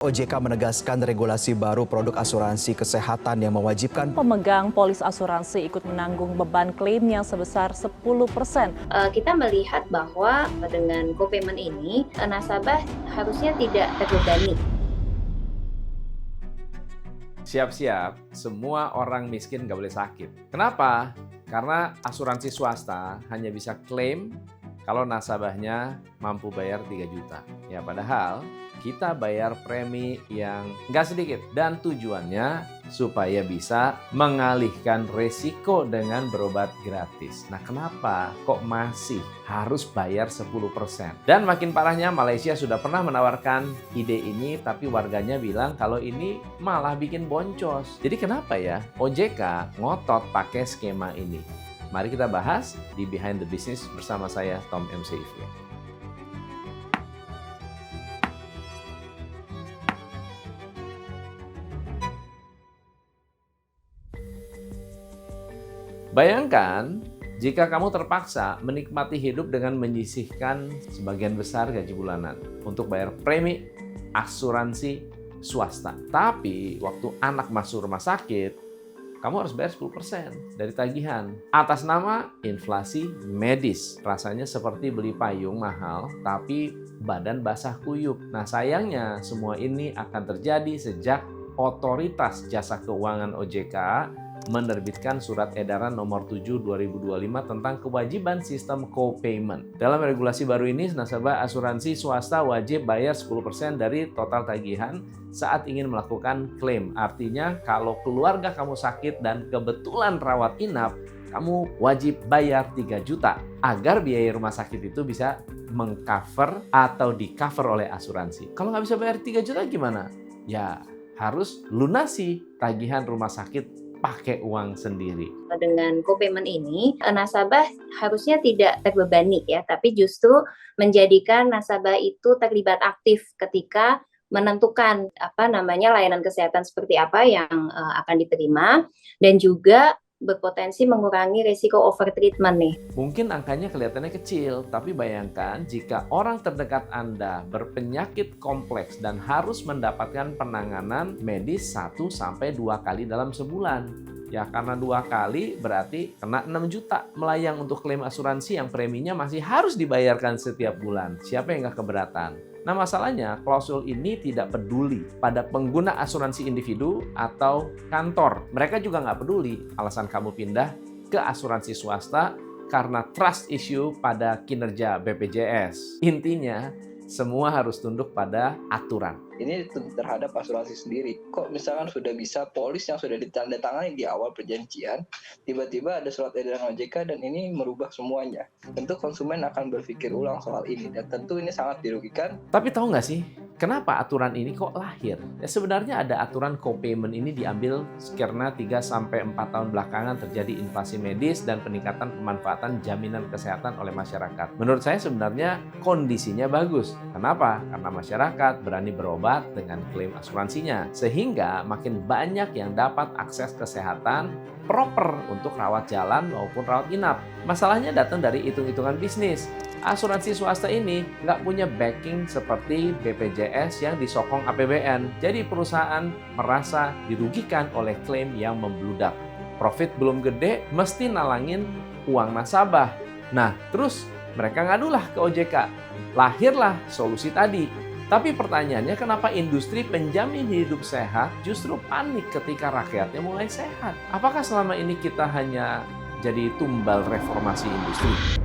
OJK menegaskan regulasi baru produk asuransi kesehatan yang mewajibkan pemegang polis asuransi ikut menanggung beban klaim yang sebesar 10%. Kita melihat bahwa dengan co-payment ini, nasabah harusnya tidak terbebani. Siap-siap, semua orang miskin nggak boleh sakit. Kenapa? Karena asuransi swasta hanya bisa klaim kalau nasabahnya mampu bayar 3 juta. Ya, padahal kita bayar premi yang nggak sedikit. Dan tujuannya supaya bisa mengalihkan resiko dengan berobat gratis. Nah, kenapa kok masih harus bayar 10%? Dan makin parahnya, Malaysia sudah pernah menawarkan ide ini, tapi warganya bilang kalau ini malah bikin boncos. Jadi kenapa ya OJK ngotot pakai skema ini? Mari kita bahas di Behind the Business bersama saya, Tom M. Seifia. Bayangkan jika kamu terpaksa menikmati hidup dengan menyisihkan sebagian besar gaji bulanan untuk bayar premi asuransi swasta. Tapi waktu anak masuk rumah sakit, kamu harus bayar 10% dari tagihan atas nama inflasi medis. Rasanya seperti beli payung mahal, tapi badan basah kuyup. Nah, sayangnya semua ini akan terjadi sejak Otoritas Jasa Keuangan OJK menerbitkan Surat Edaran Nomor 7 2025 tentang kewajiban sistem co-payment. Dalam regulasi baru ini, nasabah asuransi swasta wajib bayar 10% dari total tagihan saat ingin melakukan klaim. Artinya, kalau keluarga kamu sakit dan kebetulan rawat inap, kamu wajib bayar 3 juta agar biaya rumah sakit itu bisa mengcover atau di-cover oleh asuransi. Kalau nggak bisa bayar 3 juta gimana? Ya, harus lunasi tagihan rumah sakit pakai uang sendiri. Dengan co-payment ini, nasabah harusnya tidak terbebani ya, tapi justru menjadikan nasabah itu terlibat aktif ketika menentukan layanan kesehatan seperti apa yang akan diterima, dan juga berpotensi mengurangi risiko overtreatment nih. Mungkin angkanya kelihatannya kecil, tapi bayangkan jika orang terdekat Anda berpenyakit kompleks dan harus mendapatkan penanganan medis 1-2 kali dalam sebulan. Ya, karena 2 kali berarti kena 6 juta melayang untuk klaim asuransi yang preminya masih harus dibayarkan setiap bulan. Siapa yang nggak keberatan? Nah, masalahnya klausul ini tidak peduli pada pengguna asuransi individu atau kantor. Mereka juga nggak peduli alasan kamu pindah ke asuransi swasta karena trust issue pada kinerja BPJS. Intinya, semua harus tunduk pada aturan. Ini terhadap asuransi sendiri. Kok misalkan sudah bisa polis yang sudah ditandatangani di awal perjanjian, tiba-tiba ada surat edaran OJK dan ini merubah semuanya. Tentu konsumen akan berpikir ulang soal ini dan tentu ini sangat dirugikan. Tapi tahu nggak sih, kenapa aturan ini kok lahir? Ya, sebenarnya ada aturan co-payment ini diambil karena 3-4 tahun belakangan terjadi inflasi medis dan peningkatan pemanfaatan jaminan kesehatan oleh masyarakat. Menurut saya sebenarnya kondisinya bagus. Kenapa? Karena masyarakat berani berobat dengan klaim asuransinya, sehingga makin banyak yang dapat akses kesehatan proper untuk rawat jalan maupun rawat inap. Masalahnya datang dari hitung-hitungan bisnis. Asuransi swasta ini nggak punya backing seperti BPJS yang disokong APBN. Jadi perusahaan merasa dirugikan oleh klaim yang membludak. Profit belum gede, mesti nalangin uang nasabah. Nah, terus mereka ngadulah ke OJK. Lahirlah solusi tadi. Tapi pertanyaannya, kenapa industri penjamin hidup sehat justru panik ketika rakyatnya mulai sehat? Apakah selama ini kita hanya jadi tumbal reformasi industri?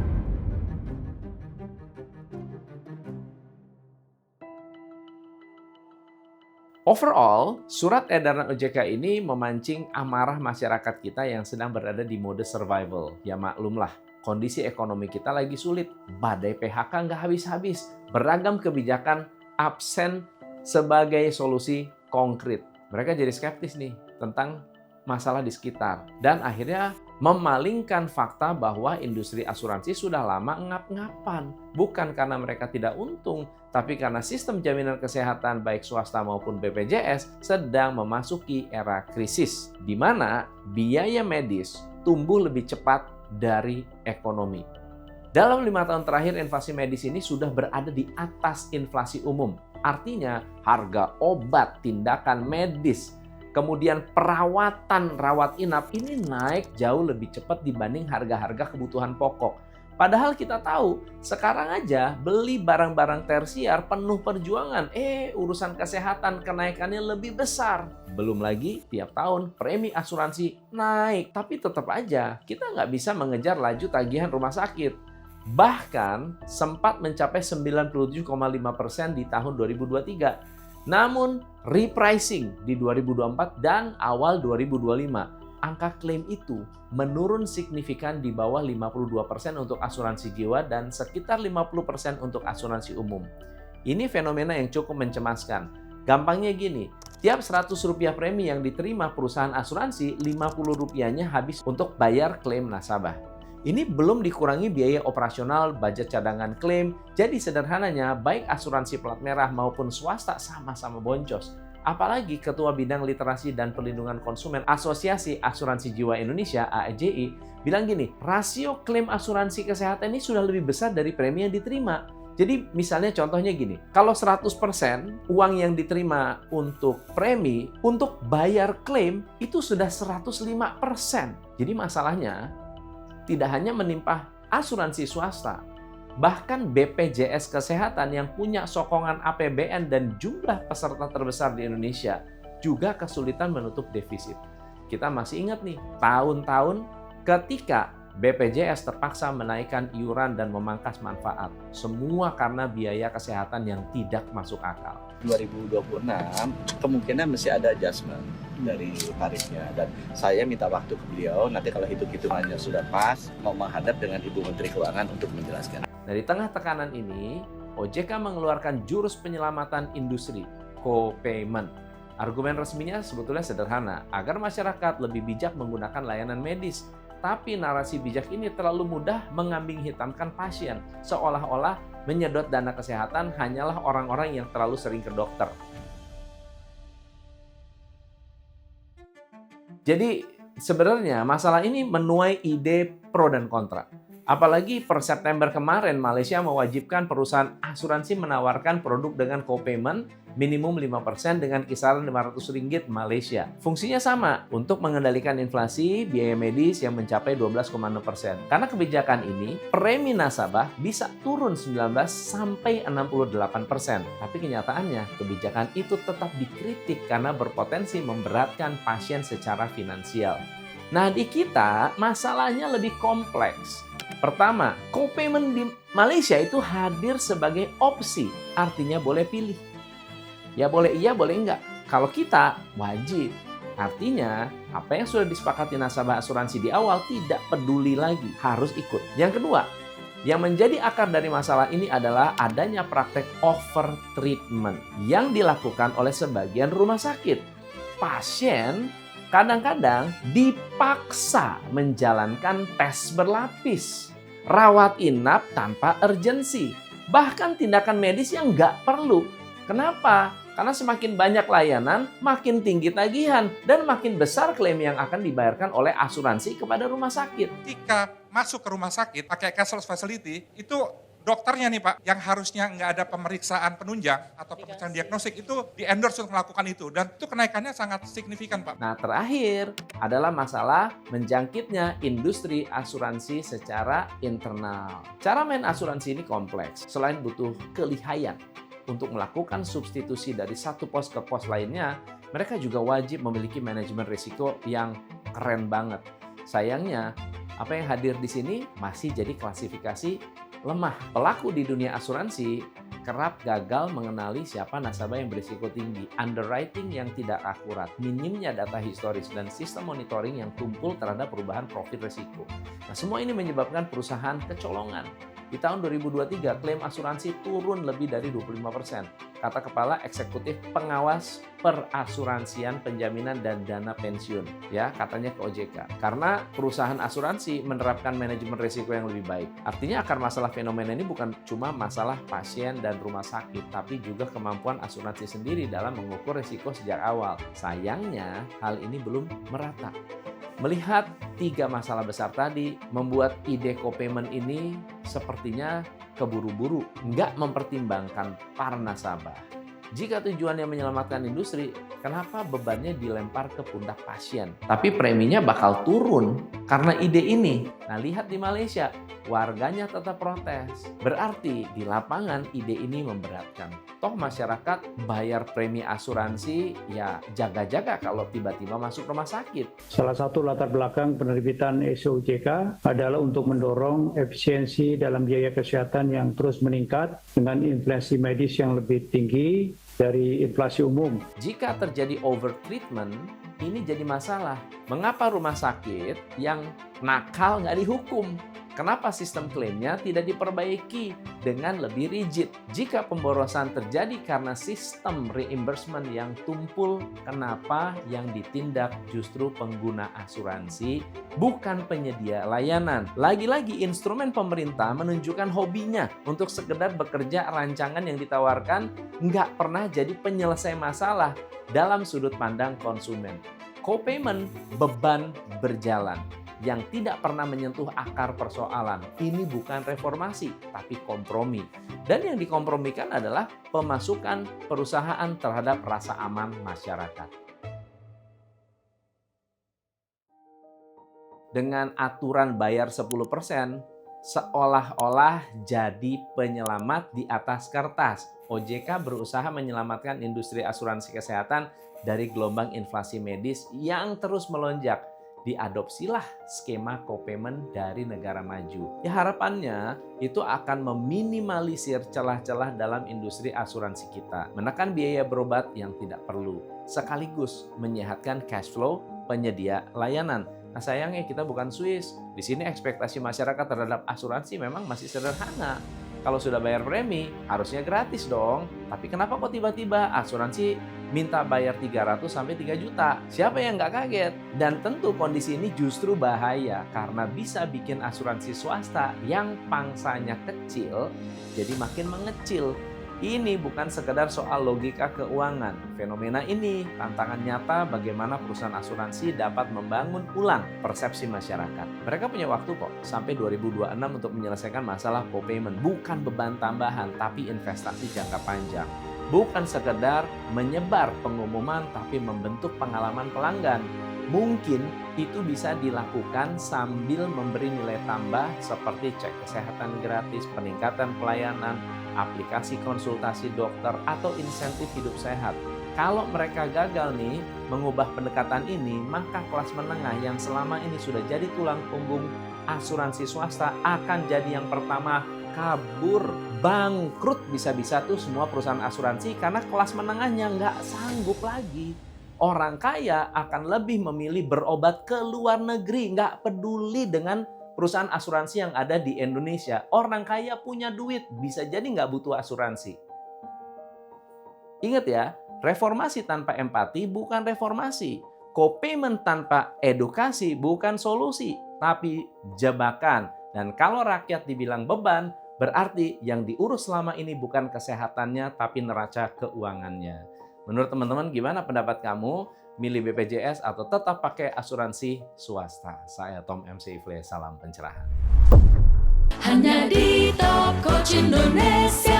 Overall, surat edaran OJK ini memancing amarah masyarakat kita yang sedang berada di mode survival. Ya maklumlah, kondisi ekonomi kita lagi sulit. Badai PHK nggak habis-habis. Beragam kebijakan absen sebagai solusi konkret. Mereka jadi skeptis nih tentang masalah di sekitar. Dan akhirnya memalingkan fakta bahwa industri asuransi sudah lama ngap-ngapan. Bukan karena mereka tidak untung, tapi karena sistem jaminan kesehatan baik swasta maupun BPJS sedang memasuki era krisis, di mana biaya medis tumbuh lebih cepat dari ekonomi. Dalam 5 tahun terakhir, inflasi medis ini sudah berada di atas inflasi umum. Artinya harga obat, tindakan medis, kemudian perawatan rawat inap ini naik jauh lebih cepat dibanding harga-harga kebutuhan pokok. Padahal kita tahu, sekarang aja beli barang-barang tersier penuh perjuangan. Urusan kesehatan kenaikannya lebih besar. Belum lagi tiap tahun premi asuransi naik. Tapi tetap aja kita nggak bisa mengejar laju tagihan rumah sakit. Bahkan sempat mencapai 97,5% di tahun 2023. Namun repricing di 2024 dan awal 2025. Angka klaim itu menurun signifikan di bawah 52% untuk asuransi jiwa dan sekitar 50% untuk asuransi umum. Ini fenomena yang cukup mencemaskan. Gampangnya gini, tiap Rp100 premi yang diterima perusahaan asuransi, Rp50-nya habis untuk bayar klaim nasabah. Ini belum dikurangi biaya operasional, budget cadangan klaim. Jadi sederhananya, baik asuransi plat merah maupun swasta sama-sama boncos. Apalagi Ketua Bidang Literasi dan Perlindungan Konsumen Asosiasi Asuransi Jiwa Indonesia (AEJI) bilang gini, rasio klaim asuransi kesehatan ini sudah lebih besar dari premi yang diterima. Jadi misalnya contohnya gini, kalau 100% uang yang diterima untuk premi, untuk bayar klaim itu sudah 105%. Jadi masalahnya tidak hanya menimpa asuransi swasta, bahkan BPJS Kesehatan yang punya sokongan APBN dan jumlah peserta terbesar di Indonesia juga kesulitan menutup defisit. Kita masih ingat nih, tahun-tahun ketika BPJS terpaksa menaikkan iuran dan memangkas manfaat. Semua karena biaya kesehatan yang tidak masuk akal. 2026 kemungkinan masih ada adjustment dari tarifnya, dan saya minta waktu ke beliau nanti kalau hitung-hitungannya sudah pas mau menghadap dengan Ibu Menteri Keuangan untuk menjelaskan. Dari tengah tekanan ini, OJK mengeluarkan jurus penyelamatan industri, co-payment. Argumen resminya sebetulnya sederhana, agar masyarakat lebih bijak menggunakan layanan medis. Tapi narasi bijak ini terlalu mudah mengambing hitamkan pasien, seolah-olah menyedot dana kesehatan hanyalah orang-orang yang terlalu sering ke dokter. Jadi sebenarnya masalah ini menuai ide pro dan kontra. Apalagi per September kemarin Malaysia mewajibkan perusahaan asuransi menawarkan produk dengan co-payment minimum 5% dengan kisaran Rp500 Malaysia. Fungsinya sama, untuk mengendalikan inflasi biaya medis yang mencapai 12,6%. Karena kebijakan ini, premi nasabah bisa turun 19 sampai 68%. Tapi kenyataannya, kebijakan itu tetap dikritik karena berpotensi memberatkan pasien secara finansial. Nah, di kita masalahnya lebih kompleks. Pertama, co-payment di Malaysia itu hadir sebagai opsi, artinya boleh pilih. Ya boleh iya, boleh enggak. Kalau kita wajib, artinya apa yang sudah disepakati nasabah asuransi di awal tidak peduli lagi, harus ikut. Yang kedua, yang menjadi akar dari masalah ini adalah adanya praktek over treatment yang dilakukan oleh sebagian rumah sakit. Pasien kadang-kadang dipaksa menjalankan tes berlapis, rawat inap tanpa urgensi, bahkan tindakan medis yang nggak perlu. Kenapa? Karena semakin banyak layanan, makin tinggi tagihan, dan makin besar klaim yang akan dibayarkan oleh asuransi kepada rumah sakit. Ketika masuk ke rumah sakit pakai cashless facility, itu dokternya nih Pak, yang harusnya nggak ada pemeriksaan penunjang atau pemeriksaan diagnostik itu di-endorse untuk melakukan itu. Dan itu kenaikannya sangat signifikan Pak. Nah, terakhir adalah masalah menjangkitnya industri asuransi secara internal. Cara main asuransi ini kompleks. Selain butuh kelihayan untuk melakukan substitusi dari satu pos ke pos lainnya, mereka juga wajib memiliki manajemen risiko yang keren banget. Sayangnya, apa yang hadir di sini masih jadi klasifikasi lemah. Pelaku di dunia asuransi kerap gagal mengenali siapa nasabah yang berisiko tinggi, underwriting yang tidak akurat, minimnya data historis, dan sistem monitoring yang tumpul terhadap perubahan profil risiko. Nah, semua ini menyebabkan perusahaan kecolongan. Di tahun 2023, klaim asuransi turun lebih dari 25%, kata Kepala Eksekutif Pengawas Perasuransian Penjaminan dan Dana Pensiun, ya katanya ke OJK. Karena perusahaan asuransi menerapkan manajemen risiko yang lebih baik. Artinya akar masalah fenomena ini bukan cuma masalah pasien dan rumah sakit, tapi juga kemampuan asuransi sendiri dalam mengukur risiko sejak awal. Sayangnya, hal ini belum merata. Melihat tiga masalah besar tadi, membuat ide co-payment ini sepertinya keburu-buru, nggak mempertimbangkan para nasabah. Jika tujuannya menyelamatkan industri, kenapa bebannya dilempar ke pundak pasien? Tapi preminya bakal turun karena ide ini. Nah, lihat di Malaysia, warganya tetap protes. Berarti di lapangan ide ini memberatkan. Toh masyarakat bayar premi asuransi, ya jaga-jaga kalau tiba-tiba masuk rumah sakit. Salah satu latar belakang penerbitan SOJK adalah untuk mendorong efisiensi dalam biaya kesehatan yang terus meningkat dengan inflasi medis yang lebih tinggi dari inflasi umum. Jika terjadi overtreatment, ini jadi masalah. Mengapa rumah sakit yang nakal nggak dihukum? Kenapa sistem klaimnya tidak diperbaiki dengan lebih rigid? Jika pemborosan terjadi karena sistem reimbursement yang tumpul, kenapa yang ditindak justru pengguna asuransi, bukan penyedia layanan? Lagi-lagi instrumen pemerintah menunjukkan hobinya untuk sekedar bekerja rancangan yang ditawarkan nggak pernah jadi penyelesai masalah dalam sudut pandang konsumen. Co-payment, beban berjalan yang tidak pernah menyentuh akar persoalan. Ini bukan reformasi, tapi kompromi. Dan yang dikompromikan adalah pemasukan perusahaan terhadap rasa aman masyarakat. Dengan aturan bayar 10%, seolah-olah jadi penyelamat di atas kertas. OJK berusaha menyelamatkan industri asuransi kesehatan dari gelombang inflasi medis yang terus melonjak. Diadopsilah skema co-payment dari negara maju. Ya, harapannya itu akan meminimalisir celah-celah dalam industri asuransi kita, menekan biaya berobat yang tidak perlu, sekaligus menyehatkan cash flow penyedia layanan. Nah, sayangnya kita bukan Swiss. Di sini ekspektasi masyarakat terhadap asuransi memang masih sederhana. Kalau sudah bayar premi, harusnya gratis dong. Tapi kenapa kok tiba-tiba asuransi minta bayar 300 sampai 3 juta? Siapa yang nggak kaget? Dan tentu kondisi ini justru bahaya karena bisa bikin asuransi swasta yang pangsanya kecil jadi makin mengecil. Ini bukan sekedar soal logika keuangan. Fenomena ini tantangan nyata bagaimana perusahaan asuransi dapat membangun ulang persepsi masyarakat. Mereka punya waktu kok sampai 2026 untuk menyelesaikan masalah co-payment. Bukan beban tambahan, tapi investasi jangka panjang. Bukan sekedar menyebar pengumuman, tapi membentuk pengalaman pelanggan. Mungkin itu bisa dilakukan sambil memberi nilai tambah seperti cek kesehatan gratis, peningkatan pelayanan, aplikasi konsultasi dokter, atau insentif hidup sehat. Kalau mereka gagal nih mengubah pendekatan ini, maka kelas menengah yang selama ini sudah jadi tulang punggung asuransi swasta akan jadi yang pertama kabur, bangkrut bisa-bisa tuh semua perusahaan asuransi karena kelas menengahnya nggak sanggup lagi. Orang kaya akan lebih memilih berobat ke luar negeri, nggak peduli dengan perusahaan asuransi yang ada di Indonesia. Orang kaya punya duit, bisa jadi nggak butuh asuransi. Ingat ya, reformasi tanpa empati bukan reformasi. Co-payment tanpa edukasi bukan solusi, tapi jebakan. Dan kalau rakyat dibilang beban, berarti yang diurus selama ini bukan kesehatannya, tapi neraca keuangannya. Menurut teman-teman, gimana pendapat kamu? Milih BPJS atau tetap pakai asuransi swasta? Saya Tom MC Ifle, salam pencerahan. Hanya di Top Coach Indonesia.